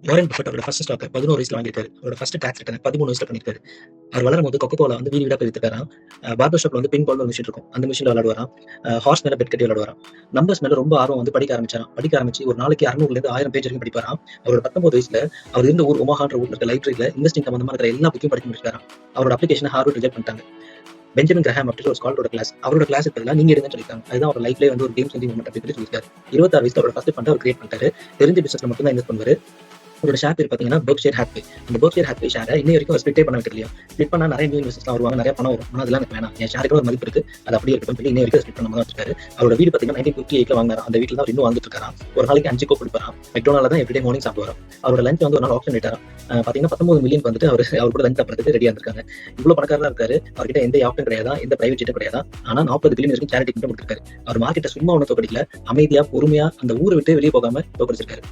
Warren Buffett அவரோட first stock 11 வயசுல வாங்கியிருக்காரு. அவரோட ஃபர்ஸ்ட் டாக்ஸ் ரிட்டர்ன் 13 வயசுல பண்ணியிருக்காரு. அவர் வளரும்போது கொக்கோ கோலா வந்து வீடு வீடா போய் வித்துட்டாராம். பார்பர் ஷாப்ல வந்து பின் பால்னு ஒரு மிஷின் இருக்கும். அந்த மிஷின்ல விளையாடுவாராம். ஹார்ஸ் மேல பெட் கட்டி விளையாடுவாராம். நம்பர்ஸ் மேல ரொம்ப ஆர்வம் வந்து படிக்க ஆரம்பிச்சாராம். படிக்க ஆரம்பிச்சு ஒரு நாளைக்கு 600ல இருந்து 1000 பேஜ் வரைக்கும் படிப்பாராம். அவரோட 19 வயசுல அவர் இருந்த ஊர் ஒமாஹான்ற ஊர்ல இருக்க லைப்ரரியில இன்வெஸ்டிங் சம்பந்தமா இருக்கிற எல்லா புக்கையும் படிச்சு முடிச்சிட்டாராம். அவரோட அப்ளிகேஷனை ஹார்வர்ட் ரிஜெக்ட் பண்ணிட்டாங்க. பெஞ்சமின் கிரஹாம் அப்படின்னு ஒரு ஸ்காலரோட கிளாஸ், அவரோட கிளாஸுக்கு பதிலா நீங்க எடுங்கன்னு சொல்லிருக்காங்க. அதுதான் அவர் லைஃப்லயே வந்து ஒரு கேம் சேஞ்சிங் மொமெண்ட் அப்படின்னு சொல்லி சொல்லியிருக்காரு. 26 வயசுல அவரோட ஃபர்ஸ்ட் ஃபண்ட் அவர் கிரியேட் பண்ணிட்டாரு. தெரிஞ்ச பிசினஸ்ல மட்டும் தான் இன்வெஸ்ட் பண்ணுவாரு. அவரோட ஷேர் பேர் பார்த்தீங்கன்னா பெர்க்ஷைர் ஹேத்வே. அந்த பெர்க்ஷைர் ஹேத்வே ஷேரை இன்னை வரைக்கும் அவர் ஸ்பிளிட்டே பண்ண வைக்கலையா. ஸ்பிளிட் பண்ணா நிறைய நியூ இன்வெஸ்டர்ஸ்லாம் வருவாங்க, நிறைய பணம் வரும். ஆனால் அதெல்லாம் எனக்கு வேணாம், என் ஷேருக்கு ஒரு மதிப்பு இருக்கு, அது அப்படியே இருக்கட்டும் சொல்லி இன்னை வரைக்கும் ஸ்பிளிட் பண்ணாம தான் வச்சிருக்காரு. அவரோட வீடு பார்த்தீங்கன்னா 1958ல வாங்கினார். அந்த வீட்டில் தான் அவர் இன்னும் வாழ்ந்துட்டு இருக்காராம். ஒரு நாளைக்கு 5 கோப் குடிப்பாராம். மெக்டோனால தான் எவ்ரிடே மார்னிங் சாப்பிடுவாராம். அவரோட லஞ்ச் வந்து ஒரு நாள் ஆப்ஷன் ஆயிட்டாராம். பார்த்தீங்கன்னா 19 மில்லியன் வந்துட்டு அவர் கூட லஞ்ச் சாப்பிட்றதுக்கு ரெடியா இருக்காங்க. இவ்வளவு பணக்காரா இருக்காரு. அவர்கிட்ட எந்த யாப்டும் கிடையாது, எந்த பிரைவேட் ஜெட்டும் கிடையாது. ஆனா 40 பில்லியன் வரைக்கும் சேரிட்டி மட்டும் கொடுத்திருக்காரு. அவர் மார்க்கெட்டை சும்மா ஒன்றும் தோக்கடிக்கல, அமைதியா பொறுமையா அந்த ஊரை விட்டு வெளியே போகாம தோக்கடிச்சிருக்காரு.